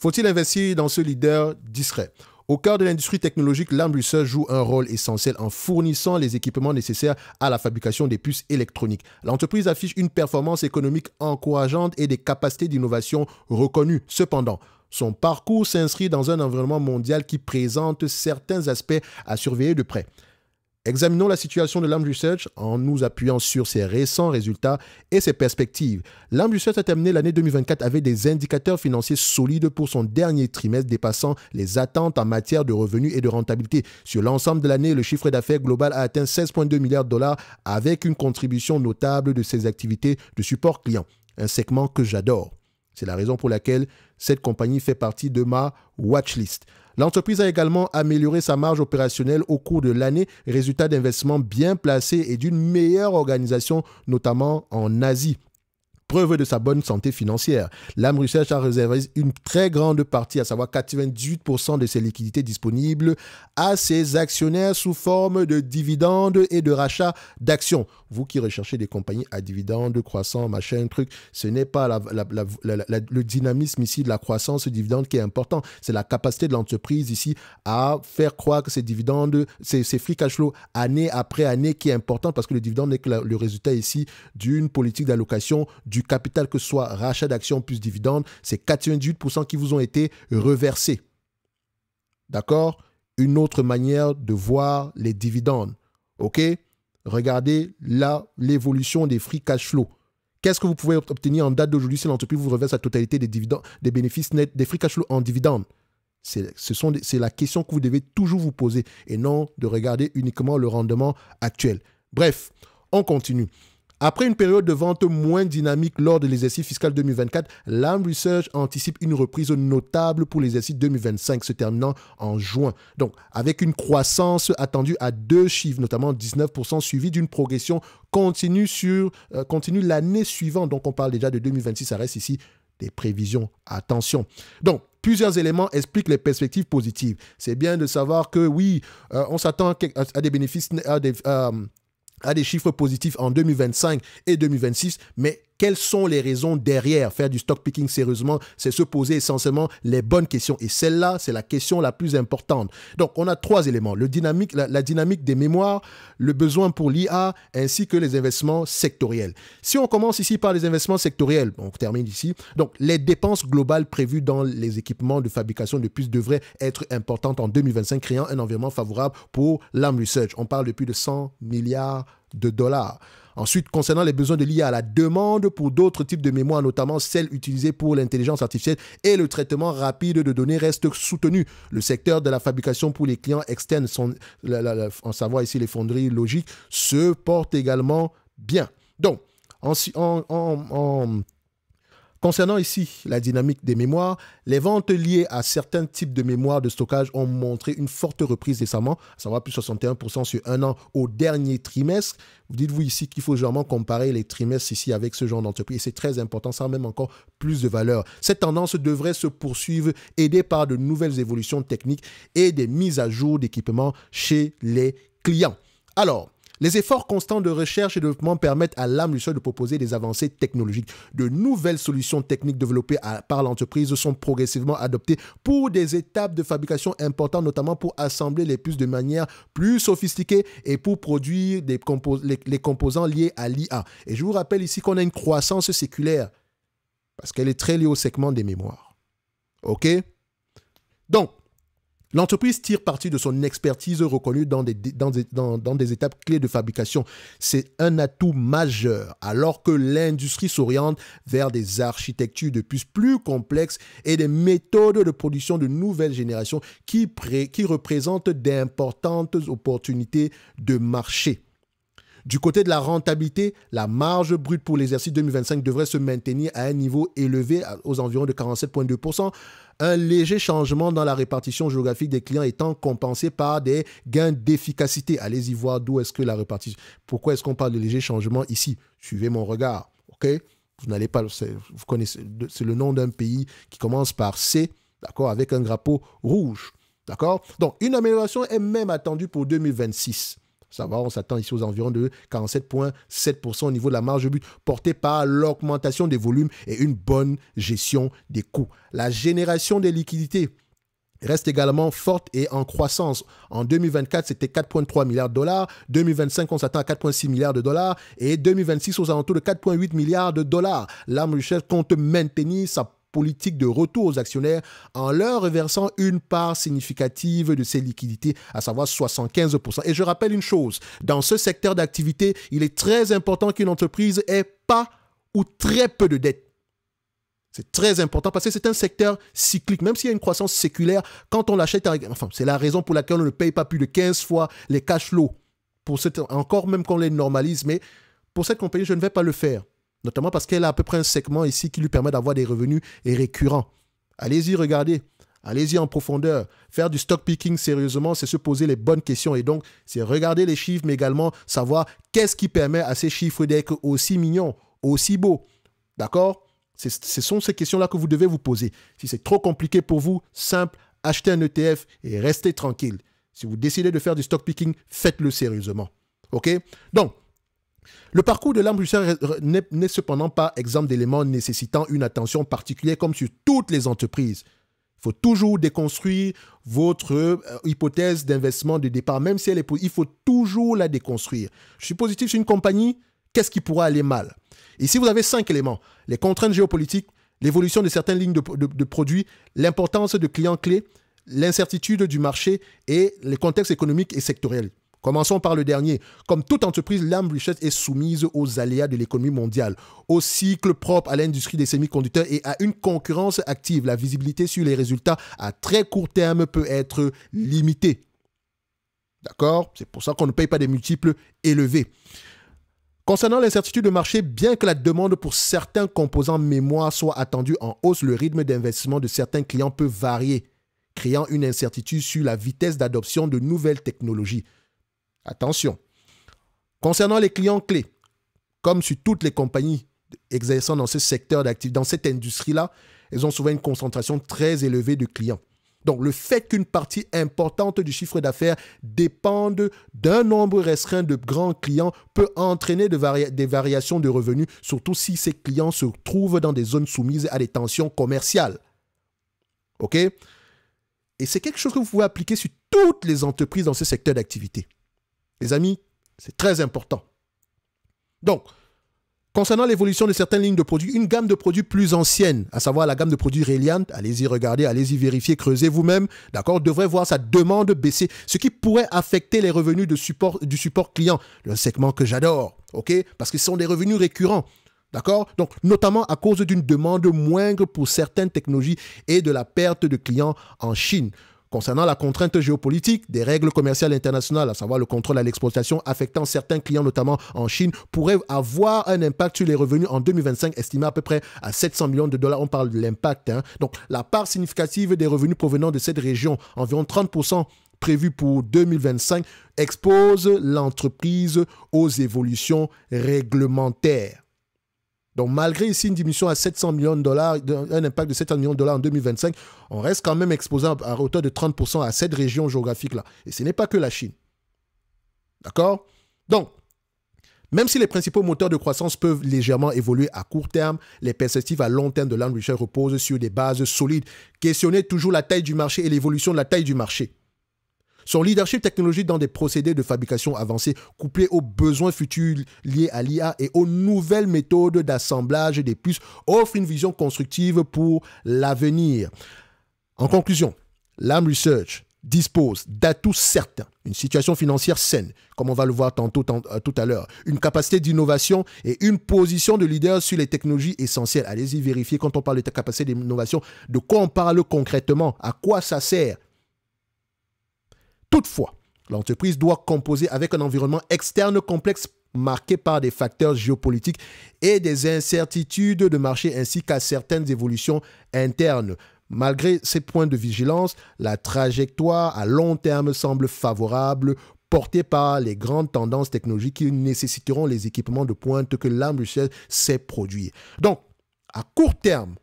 Faut-il investir dans ce leader discret? Au cœur de l'industrie technologique, Lam Research joue un rôle essentiel en fournissant les équipements nécessaires à la fabrication des puces électroniques. L'entreprise affiche une performance économique encourageante et des capacités d'innovation reconnues. Cependant, son parcours s'inscrit dans un environnement mondial qui présente certains aspects à surveiller de près. Examinons la situation de Lam Research en nous appuyant sur ses récents résultats et ses perspectives. Lam Research a terminé l'année 2024 avec des indicateurs financiers solides pour son dernier trimestre dépassant les attentes en matière de revenus et de rentabilité. Sur l'ensemble de l'année, le chiffre d'affaires global a atteint 16,2 milliards de dollars avec une contribution notable de ses activités de support client, un segment que j'adore. C'est la raison pour laquelle cette compagnie fait partie de ma watchlist. L'entreprise a également amélioré sa marge opérationnelle au cours de l'année, résultat d'investissements bien placés et d'une meilleure organisation, notamment en Asie. Preuve de sa bonne santé financière. Lam Research a réservé une très grande partie, à savoir 98% de ses liquidités disponibles, à ses actionnaires sous forme de dividendes et de rachat d'actions. Vous qui recherchez des compagnies à dividendes croissants, machin, truc, ce n'est pas le dynamisme ici de la croissance dividende qui est important. C'est la capacité de l'entreprise ici à faire croire que ces dividendes, ces free cash flow année après année qui est important parce que le dividende n'est que le résultat ici d'une politique d'allocation du capital, que ce soit rachat d'actions plus dividendes, c'est 98% qui vous ont été reversés. D'accord? Une autre manière de voir les dividendes. OK? Regardez là l'évolution des free cash flow. Qu'est-ce que vous pouvez obtenir en date d'aujourd'hui si l'entreprise vous reverse la totalité des dividendes, des bénéfices nets, des free cash flow en dividendes? C'est la question que vous devez toujours vous poser et non de regarder uniquement le rendement actuel. Bref, on continue. Après une période de vente moins dynamique lors de l'exercice fiscal 2024, Lam Research anticipe une reprise notable pour l'exercice 2025 se terminant en juin. Donc, avec une croissance attendue à 2 chiffres, notamment 19%, suivie d'une progression continue l'année suivante. Donc, on parle déjà de 2026, ça reste ici des prévisions. Attention. Donc, plusieurs éléments expliquent les perspectives positives. C'est bien de savoir que oui, on s'attend à des bénéfices, à des chiffres positifs en 2025 et 2026, mais quelles sont les raisons derrière? Faire du stock picking sérieusement, c'est se poser essentiellement les bonnes questions. Et celle-là, c'est la question la plus importante. Donc, on a 3 éléments. La dynamique des mémoires, le besoin pour l'IA, ainsi que les investissements sectoriels. Si on commence ici par les investissements sectoriels, on termine ici. Donc, les dépenses globales prévues dans les équipements de fabrication de puces devraient être importantes en 2025, créant un environnement favorable pour Lam Research. On parle de plus de 100 milliards de dollars. Ensuite, concernant les besoins de l'IA, la demande pour d'autres types de mémoire, notamment celles utilisées pour l'intelligence artificielle et le traitement rapide de données, reste soutenu. Le secteur de la fabrication pour les clients externes, en savoir ici les fonderies logiques, se porte également bien. Donc, concernant ici la dynamique des mémoires, les ventes liées à certains types de mémoires de stockage ont montré une forte reprise récemment, à savoir plus 61% sur un an au dernier trimestre. Dites-vous ici qu'il faut généralement comparer les trimestres ici avec ce genre d'entreprise. C'est très important, ça a même encore plus de valeur. Cette tendance devrait se poursuivre, aidée par de nouvelles évolutions techniques et des mises à jour d'équipements chez les clients. Alors, les efforts constants de recherche et de développement permettent à Lam Research de proposer des avancées technologiques. De nouvelles solutions techniques développées par l'entreprise sont progressivement adoptées pour des étapes de fabrication importantes, notamment pour assembler les puces de manière plus sophistiquée et pour produire les composants liés à l'IA. Et je vous rappelle ici qu'on a une croissance séculaire parce qu'elle est très liée au segment des mémoires. OK? Donc, l'entreprise tire parti de son expertise reconnue dans des étapes clés de fabrication. C'est un atout majeur alors que l'industrie s'oriente vers des architectures de puces plus complexes et des méthodes de production de nouvelle génération qui représentent d'importantes opportunités de marché. Du côté de la rentabilité, la marge brute pour l'exercice 2025 devrait se maintenir à un niveau élevé aux environs de 47,2%. Un léger changement dans la répartition géographique des clients étant compensé par des gains d'efficacité. Allez-y voir d'où est-ce que la répartition... Pourquoi est-ce qu'on parle de léger changement ici? Suivez mon regard, ok? Vous n'allez pas... Vous connaissez... C'est le nom d'un pays qui commence par C, d'accord, avec un drapeau rouge, d'accord? Donc, une amélioration est même attendue pour 2026. Ça va, on s'attend ici aux environs de 47,7% au niveau de la marge de but, portée par l'augmentation des volumes et une bonne gestion des coûts. La génération des liquidités reste également forte et en croissance. En 2024, c'était 4,3 milliards de dollars. 2025, on s'attend à 4,6 milliards de dollars. Et 2026, aux alentours de 4,8 milliards de dollars. L'Armed Research compte maintenir sa politique de retour aux actionnaires en leur reversant une part significative de ces liquidités, à savoir 75%. Et je rappelle une chose, dans ce secteur d'activité, il est très important qu'une entreprise ait pas ou très peu de dettes. C'est très important parce que c'est un secteur cyclique. Même s'il y a une croissance séculaire, quand on l'achète, enfin, c'est la raison pour laquelle on ne paye pas plus de 15 fois les cash flows. Encore même qu'on les normalise, mais pour cette compagnie, je ne vais pas le faire. Notamment parce qu'elle a à peu près un segment ici qui lui permet d'avoir des revenus récurrents. Allez-y, regardez. Allez-y en profondeur. Faire du stock picking sérieusement, c'est se poser les bonnes questions. Et donc, c'est regarder les chiffres, mais également savoir qu'est-ce qui permet à ces chiffres d'être aussi mignons, aussi beaux. D'accord ? Ce sont ces questions-là que vous devez vous poser. Si c'est trop compliqué pour vous, simple, achetez un ETF et restez tranquille. Si vous décidez de faire du stock picking, faites-le sérieusement. OK ? Donc, le parcours de l'Armed Research n'est cependant pas exempt d'éléments nécessitant une attention particulière comme sur toutes les entreprises. Il faut toujours déconstruire votre hypothèse d'investissement de départ, même si elle est positive, il faut toujours la déconstruire. Je suis positif sur une compagnie, qu'est-ce qui pourra aller mal ? Ici, vous avez 5 éléments. Les contraintes géopolitiques, l'évolution de certaines lignes de produits, l'importance de clients clés, l'incertitude du marché et les contextes économiques et sectoriels. Commençons par le dernier. Comme toute entreprise, l'Armed Research est soumise aux aléas de l'économie mondiale, au cycle propre à l'industrie des semi-conducteurs et à une concurrence active. La visibilité sur les résultats à très court terme peut être limitée. D'accord ? C'est pour ça qu'on ne paye pas des multiples élevés. Concernant l'incertitude de marché, bien que la demande pour certains composants mémoire soit attendue en hausse, le rythme d'investissement de certains clients peut varier, créant une incertitude sur la vitesse d'adoption de nouvelles technologies. Attention. Concernant les clients clés, comme sur toutes les compagnies exerçant dans ce secteur d'activité, dans cette industrie-là, elles ont souvent une concentration très élevée de clients. Donc, le fait qu'une partie importante du chiffre d'affaires dépende d'un nombre restreint de grands clients peut entraîner des variations de revenus, surtout si ces clients se trouvent dans des zones soumises à des tensions commerciales. OK? Et c'est quelque chose que vous pouvez appliquer sur toutes les entreprises dans ce secteur d'activité. Les amis, c'est très important. Donc, concernant l'évolution de certaines lignes de produits, une gamme de produits plus ancienne, à savoir la gamme de produits Reliant, allez-y regarder, allez-y vérifier, creusez vous-même, d'accord, devrait voir sa demande baisser, ce qui pourrait affecter les revenus du support client, un segment que j'adore, ok, parce que ce sont des revenus récurrents, d'accord, donc notamment à cause d'une demande moindre pour certaines technologies et de la perte de clients en Chine. Concernant la contrainte géopolitique, des règles commerciales internationales, à savoir le contrôle à l'exportation affectant certains clients, notamment en Chine, pourraient avoir un impact sur les revenus en 2025, estimé à peu près à 700 millions de dollars. On parle de l'impact. Donc, la part significative des revenus provenant de cette région, environ 30% prévu pour 2025, expose l'entreprise aux évolutions réglementaires. Donc, malgré ici une diminution à 700 millions de dollars, un impact de 700 millions de dollars en 2025, on reste quand même exposé à hauteur de 30% à cette région géographique-là. Et ce n'est pas que la Chine. D'accord ? Donc, même si les principaux moteurs de croissance peuvent légèrement évoluer à court terme, les perspectives à long terme de l'Armed Research reposent sur des bases solides. Questionnez toujours la taille du marché et l'évolution de la taille du marché. Son leadership technologique dans des procédés de fabrication avancés, couplé aux besoins futurs liés à l'IA et aux nouvelles méthodes d'assemblage des puces, offre une vision constructive pour l'avenir. En conclusion, l'Armed Research dispose d'atouts certains, une situation financière saine, comme on va le voir tout à l'heure, une capacité d'innovation et une position de leader sur les technologies essentielles. Allez-y vérifier quand on parle de capacité d'innovation, de quoi on parle concrètement, à quoi ça sert. Toutefois, l'entreprise doit composer avec un environnement externe complexe marqué par des facteurs géopolitiques et des incertitudes de marché ainsi qu'à certaines évolutions internes. Malgré ces points de vigilance, la trajectoire à long terme semble favorable, portée par les grandes tendances technologiques qui nécessiteront les équipements de pointe que l'Armed Research sait produire. Donc, à court terme,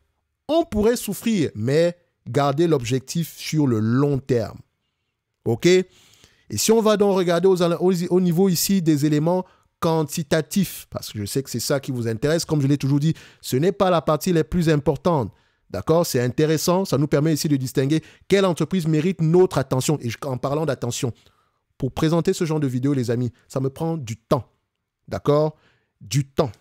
on pourrait souffrir, mais garder l'objectif sur le long terme. OK? Et si on va donc regarder au niveau ici des éléments quantitatifs, parce que je sais que c'est ça qui vous intéresse, comme je l'ai toujours dit, ce n'est pas la partie la plus importante. D'accord? C'est intéressant, ça nous permet ici de distinguer quelle entreprise mérite notre attention. Et en parlant d'attention, pour présenter ce genre de vidéo, les amis, ça me prend du temps. D'accord? Du temps.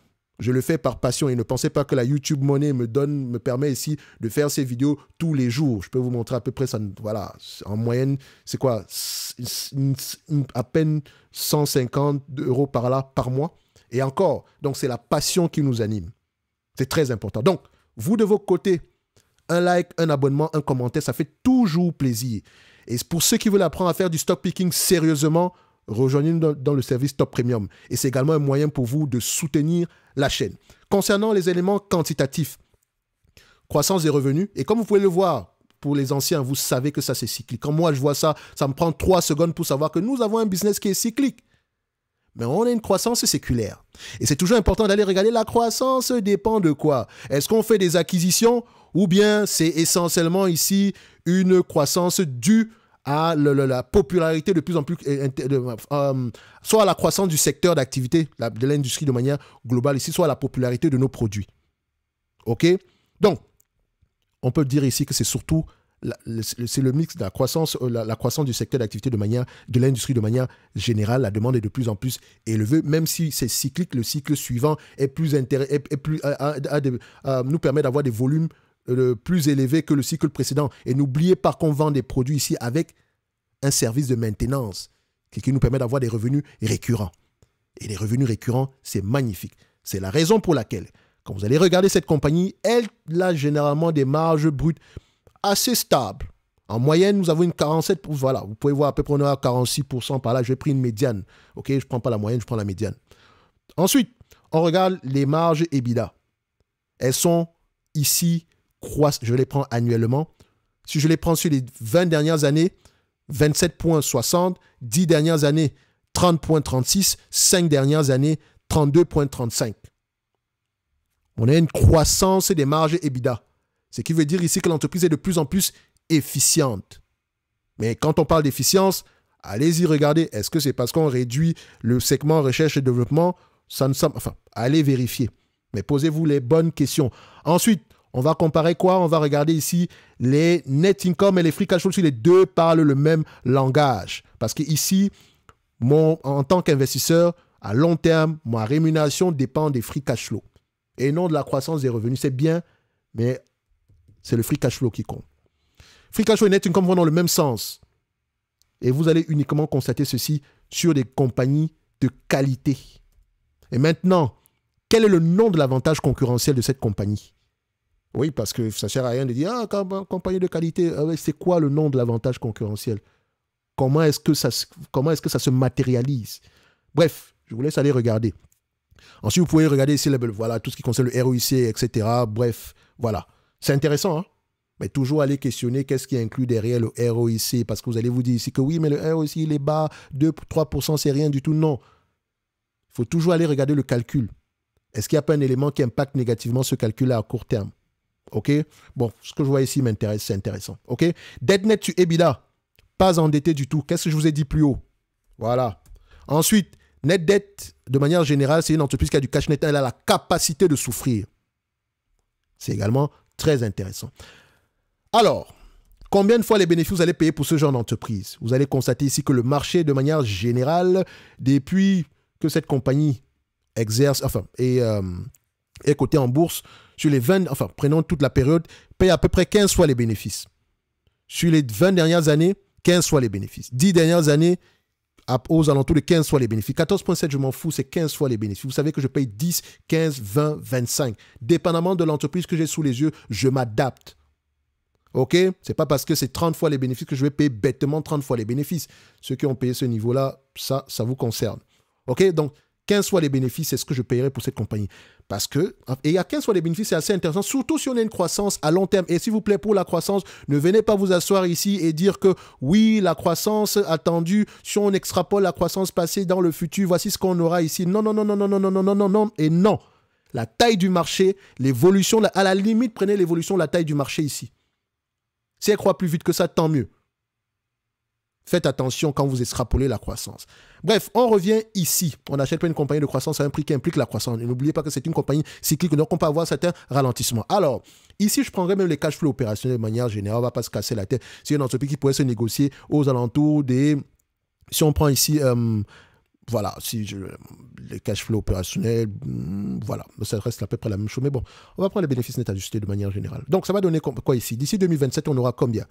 Je le fais par passion et ne pensez pas que la YouTube Money me permet ici de faire ces vidéos tous les jours. Je peux vous montrer à peu près ça. Voilà, en moyenne, c'est quoi? À peine 150 € par là, par mois. Et encore, donc c'est la passion qui nous anime. C'est très important. Donc, vous de votre côté, un like, un abonnement, un commentaire, ça fait toujours plaisir. Et pour ceux qui veulent apprendre à faire du stock picking sérieusement, rejoignez-nous dans le service Top Premium. Et c'est également un moyen pour vous de soutenir la chaîne. Concernant les éléments quantitatifs, croissance des revenus, et comme vous pouvez le voir, pour les anciens, vous savez que ça c'est cyclique. Quand moi je vois ça, ça me prend 3 secondes pour savoir que nous avons un business qui est cyclique. Mais on a une croissance séculaire. Et c'est toujours important d'aller regarder la croissance dépend de quoi. Est-ce qu'on fait des acquisitions ou bien c'est essentiellement ici une croissance due à la popularité de plus en plus, soit à la croissance du secteur d'activité de l'industrie de manière globale ici, soit à la popularité de nos produits. OK? Donc, on peut dire ici que c'est surtout c'est le mix de la croissance du secteur d'activité de l'industrie de manière générale. La demande est de plus en plus élevée, même si c'est cyclique, le cycle suivant nous permet d'avoir des volumes plus élevés que le cycle précédent. Et n'oubliez pas qu'on vend des produits ici avec un service de maintenance qui nous permet d'avoir des revenus récurrents. Et les revenus récurrents, c'est magnifique. C'est la raison pour laquelle, quand vous allez regarder cette compagnie, elle a généralement des marges brutes assez stables. En moyenne, nous avons une 47%. Voilà, vous pouvez voir à peu près on est à 46% par là. J'ai pris une médiane. OK, je ne prends pas la moyenne, je prends la médiane. Ensuite, on regarde les marges EBITDA. Elles sont ici, je les prends annuellement. Si je les prends sur les 20 dernières années, 27,60, 10 dernières années, 30,36, 5 dernières années, 32,35. On a une croissance des marges EBITDA. Ce qui veut dire ici que l'entreprise est de plus en plus efficiente. Mais quand on parle d'efficience, allez-y regarder. Est-ce que c'est parce qu'on réduit le segment recherche et développement? Enfin, allez vérifier. Mais posez-vous les bonnes questions. Ensuite, on va comparer quoi? On va regarder ici les net income et les free cash flow. Si les deux parlent le même langage. Parce que ici, en tant qu'investisseur, à long terme, ma rémunération dépend des free cash flow. Et non de la croissance des revenus. C'est bien, mais c'est le free cash flow qui compte. Free cash flow et net income vont dans le même sens. Et vous allez uniquement constater ceci sur des compagnies de qualité. Et maintenant, quel est le nom de l'avantage concurrentiel de cette compagnie? Oui, parce que ça ne sert à rien de dire « Ah, compagnie de qualité, c'est quoi le nom de l'avantage concurrentiel? Comment est-ce que ça se matérialise ?» Bref, je vous laisse aller regarder. Ensuite, vous pouvez regarder ici voilà, tout ce qui concerne le ROIC, etc. Bref, voilà. C'est intéressant, hein? Mais toujours aller questionner qu'est-ce qui inclut derrière le ROIC, parce que vous allez vous dire ici que oui, mais le ROIC, il est bas, 2-3%, c'est rien du tout. Non. Il faut toujours aller regarder le calcul. Est-ce qu'il n'y a pas un élément qui impacte négativement ce calcul-là à court terme? OK? Bon, ce que je vois ici m'intéresse, c'est intéressant. OK? Dette nette sur EBITDA, pas endetté du tout. Qu'est-ce que je vous ai dit plus haut? Voilà. Ensuite, net dette, de manière générale, c'est une entreprise qui a du cash net, elle a la capacité de souffrir. C'est également très intéressant. Alors, combien de fois les bénéfices vous allez payer pour ce genre d'entreprise? Vous allez constater ici que le marché, de manière générale, depuis que cette compagnie exerce, est cotée en bourse, sur les 20, prenons toute la période, paye à peu près 15 fois les bénéfices. Sur les 20 dernières années, 15 fois les bénéfices. 10 dernières années, aux alentours de 15 fois les bénéfices. 14,7, je m'en fous, c'est 15 fois les bénéfices. Vous savez que je paye 10, 15, 20, 25. Dépendamment de l'entreprise que j'ai sous les yeux, je m'adapte. OK? C'est pas parce que c'est 30 fois les bénéfices que je vais payer bêtement 30 fois les bénéfices. Ceux qui ont payé ce niveau-là, ça vous concerne. OK? Donc, 15 fois les bénéfices, c'est ce que je payerai pour cette compagnie. Parce que, et il y a 15 fois les bénéfices, c'est assez intéressant, surtout si on a une croissance à long terme. Et s'il vous plaît, pour la croissance, ne venez pas vous asseoir ici et dire que oui, la croissance attendue, si on extrapole la croissance passée dans le futur, voici ce qu'on aura ici. Non, non, non, non, non, non, non, non, non, non, non, et non. La taille du marché, l'évolution, à la limite, prenez l'évolution de la taille du marché ici. Si elle croît plus vite que ça, tant mieux. Faites attention quand vous extrapolez la croissance. Bref, on revient ici. On n'achète pas une compagnie de croissance à un prix qui implique la croissance. Et n'oubliez pas que c'est une compagnie cyclique, donc on peut avoir certains ralentissements. Alors, ici, je prendrais même les cash flows opérationnels de manière générale. On ne va pas se casser la tête. C'est une entreprise qui pourrait se négocier aux alentours des... Si on prend ici... voilà, les cash flows opérationnels, voilà, ça reste à peu près la même chose. Mais bon, on va prendre les bénéfices nets ajustés de manière générale. Donc, ça va donner quoi ici? D'ici 2027, on aura combien?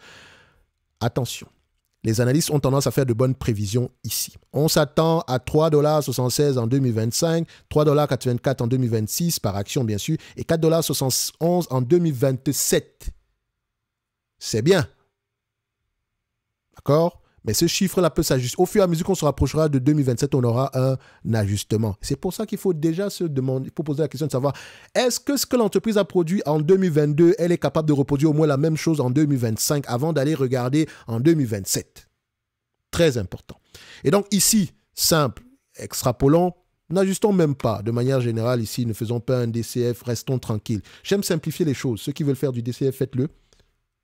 Attention. Les analystes ont tendance à faire de bonnes prévisions ici. On s'attend à 3,76 $ en 2025, 3,84 $ en 2026 par action, bien sûr, et 4,71 $ en 2027. C'est bien. D'accord? Mais ce chiffre-là peut s'ajuster. Au fur et à mesure qu'on se rapprochera de 2027, on aura un ajustement. C'est pour ça qu'il faut déjà se demander, il faut poser la question de savoir, est-ce que ce que l'entreprise a produit en 2022, elle est capable de reproduire au moins la même chose en 2025 avant d'aller regarder en 2027? Très important. Et donc ici, simple, extrapolons, n'ajustons même pas. De manière générale, ici, ne faisons pas un DCF, restons tranquilles. J'aime simplifier les choses. Ceux qui veulent faire du DCF, faites-le.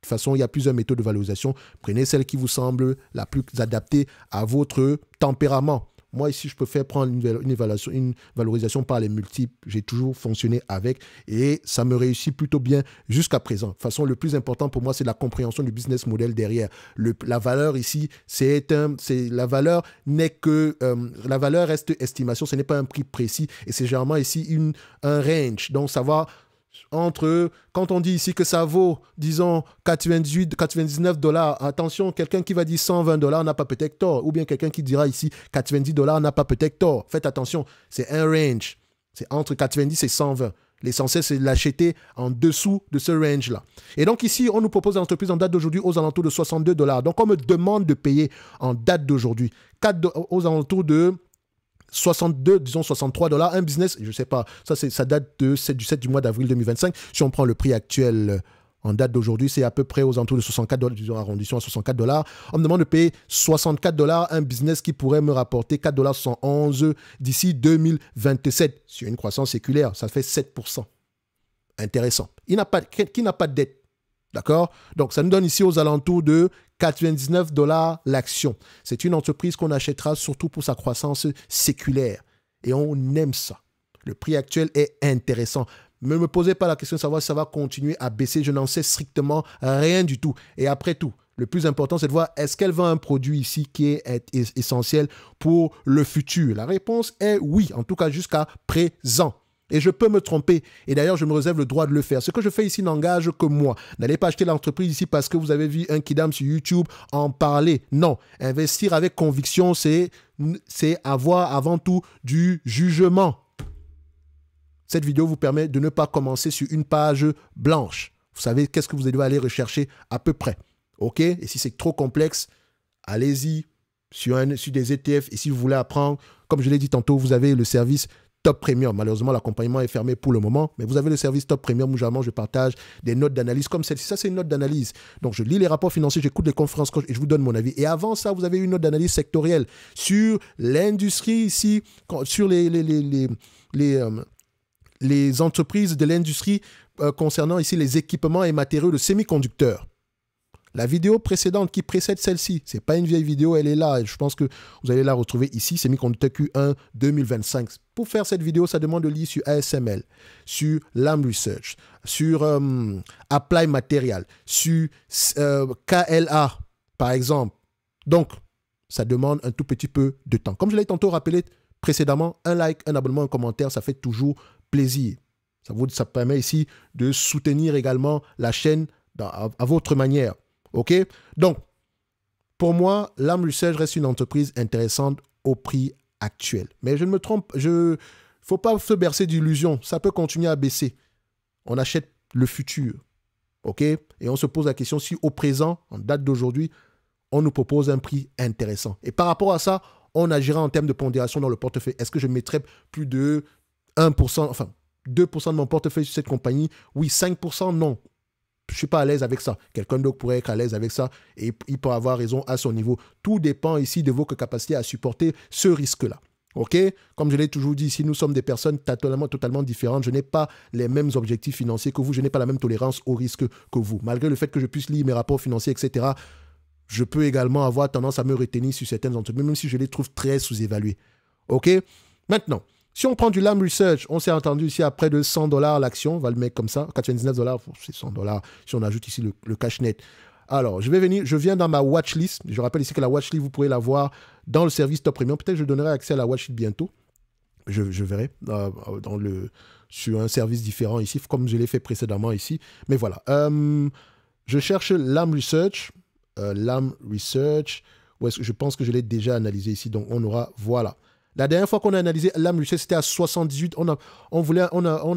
De toute façon, il y a plusieurs méthodes de valorisation. Prenez celle qui vous semble la plus adaptée à votre tempérament. Moi, ici, je préfère prendre une valorisation par les multiples. J'ai toujours fonctionné avec et ça me réussit plutôt bien jusqu'à présent. De toute façon, le plus important pour moi, c'est la compréhension du business model derrière. La valeur ici, la valeur n'est que... la valeur reste estimation, ce n'est pas un prix précis et c'est généralement ici un range. Donc, savoir... quand on dit ici que ça vaut, disons, 99 $, attention, quelqu'un qui va dire 120 $ n'a pas peut-être tort, ou bien quelqu'un qui dira ici 90 $ n'a pas peut-être tort. Faites attention, c'est un range, c'est entre 90 et 120. L'essentiel, c'est de l'acheter en dessous de ce range-là. Et donc ici, on nous propose l'entreprise en date d'aujourd'hui aux alentours de 62 $. Donc on me demande de payer en date d'aujourd'hui aux alentours de 62, disons 63 $, un business, je ne sais pas, ça date du 7 du mois d'avril 2025. Si on prend le prix actuel en date d'aujourd'hui, c'est à peu près aux alentours de 64 $, disons arrondissons à 64 $. On me demande de payer 64 $, un business qui pourrait me rapporter 4,71 $ d'ici 2027. Sur une croissance séculaire, ça fait 7%. Intéressant. Qui n'a pas de dette? D'accord? Donc, ça nous donne ici aux alentours de 99 $ l'action. C'est une entreprise qu'on achètera surtout pour sa croissance séculaire. Et on aime ça. Le prix actuel est intéressant. Ne me posez pas la question de savoir si ça va continuer à baisser. Je n'en sais strictement rien du tout. Et après tout, le plus important, c'est de voir est-ce qu'elle vend un produit ici qui est essentiel pour le futur. La réponse est oui, en tout cas jusqu'à présent. Et je peux me tromper. Et d'ailleurs, je me réserve le droit de le faire. Ce que je fais ici n'engage que moi. N'allez pas acheter l'entreprise ici parce que vous avez vu un Kidam sur YouTube en parler. Non. Investir avec conviction, c'est avoir avant tout du jugement. Cette vidéo vous permet de ne pas commencer sur une page blanche. Vous savez qu'est-ce que vous devez aller rechercher à peu près. OK? Et si c'est trop complexe, allez-y sur des ETF. Et si vous voulez apprendre, comme je l'ai dit tantôt, vous avez le service Top Premium. Malheureusement, l'accompagnement est fermé pour le moment, mais vous avez le service Top Premium où généralement je partage des notes d'analyse comme celle-ci. Ça, c'est une note d'analyse. Donc, je lis les rapports financiers, j'écoute les conférences et je vous donne mon avis. Et avant ça, vous avez une note d'analyse sectorielle sur l'industrie ici, sur les entreprises de l'industrie concernant ici les équipements et matériaux de semi-conducteurs. La vidéo précédente qui précède celle-ci, ce n'est pas une vieille vidéo, elle est là. Et je pense que vous allez la retrouver ici, Semi-conducteur Q1 2025. Pour faire cette vidéo, ça demande de lire sur ASML, sur Lam Research, sur Apply Material, sur KLA, par exemple. Donc, ça demande un tout petit peu de temps. Comme je l'ai tantôt rappelé précédemment, un like, un abonnement, un commentaire, ça fait toujours plaisir. Ça permet ici de soutenir également la chaîne à votre manière. OK? Donc, pour moi, Lam Research reste une entreprise intéressante au prix actuel. Mais je ne me trompe, il ne faut pas se bercer d'illusions. Ça peut continuer à baisser. On achète le futur. OK? Et on se pose la question si au présent, en date d'aujourd'hui, on nous propose un prix intéressant. Et par rapport à ça, on agira en termes de pondération dans le portefeuille. Est-ce que je mettrais plus de 1%, enfin 2% de mon portefeuille sur cette compagnie? Oui, 5%, non. Je ne suis pas à l'aise avec ça. Quelqu'un d'autre pourrait être à l'aise avec ça et il peut avoir raison à son niveau. Tout dépend ici de vos capacités à supporter ce risque-là. OK? Comme je l'ai toujours dit ici, nous sommes des personnes totalement différentes. Je n'ai pas les mêmes objectifs financiers que vous. Je n'ai pas la même tolérance au risque que vous. Malgré le fait que je puisse lire mes rapports financiers, etc., je peux également avoir tendance à me retenir sur certaines entreprises, même si je les trouve très sous-évaluées. OK? Maintenant, si on prend du Lam Research, on s'est entendu ici à près de $100 l'action, on va le mettre comme ça, $99, c'est $100 si on ajoute ici le cash net. Alors, je viens dans ma watchlist. Je rappelle ici que la watchlist, vous pourrez la voir dans le service Top Premium. Peut-être que je donnerai accès à la watchlist bientôt. Je verrai sur un service différent ici, comme je l'ai fait précédemment ici. Mais voilà. Je cherche Lam Research. Lam Research. Je pense que je l'ai déjà analysé ici. Donc, on aura... Voilà. La dernière fois qu'on a analysé Lam Research, c'était à 78. On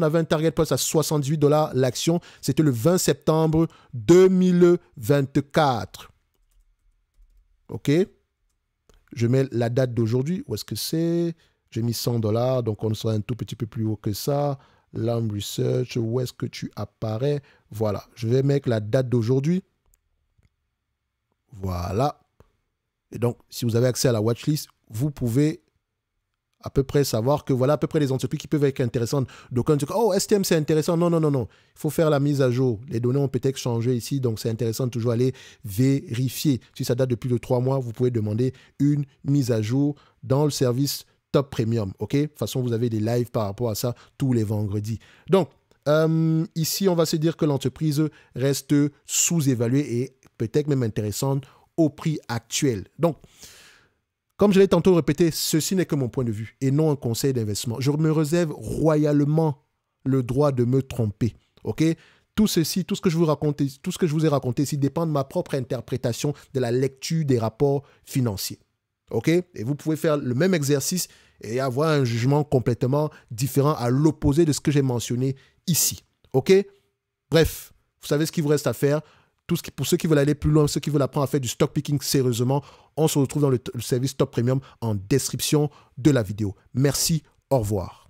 avait un target price à $78 l'action. C'était le 20 septembre 2024. OK? Je mets la date d'aujourd'hui. Où est-ce que c'est? J'ai mis $100. Donc, on sera un tout petit peu plus haut que ça. Lam Research, où est-ce que tu apparais? Voilà. Je vais mettre la date d'aujourd'hui. Voilà. Et donc, si vous avez accès à la watchlist, vous pouvez à peu près savoir que voilà à peu près les entreprises qui peuvent être intéressantes. Donc, on dit, oh, STM, c'est intéressant. Non, non, non, non. Il faut faire la mise à jour. Les données ont peut-être changé ici, donc c'est intéressant de toujours aller vérifier. Si ça date de plus de 3 mois, vous pouvez demander une mise à jour dans le service Top Premium. OK? De toute façon, vous avez des lives par rapport à ça tous les vendredis. Donc, ici, on va se dire que l'entreprise reste sous-évaluée et peut-être même intéressante au prix actuel. Donc, comme je l'ai tantôt répété, ceci n'est que mon point de vue et non un conseil d'investissement. Je me réserve royalement le droit de me tromper. OK? Tout ceci, tout ce que je vous ai raconté ici dépend de ma propre interprétation de la lecture des rapports financiers. OK? Et vous pouvez faire le même exercice et avoir un jugement complètement différent à l'opposé de ce que j'ai mentionné ici. OK? Bref, vous savez ce qu'il vous reste à faire. Pour ceux qui veulent aller plus loin, ceux qui veulent apprendre à faire du stock picking sérieusement, on se retrouve dans le service Top Premium en description de la vidéo. Merci, au revoir.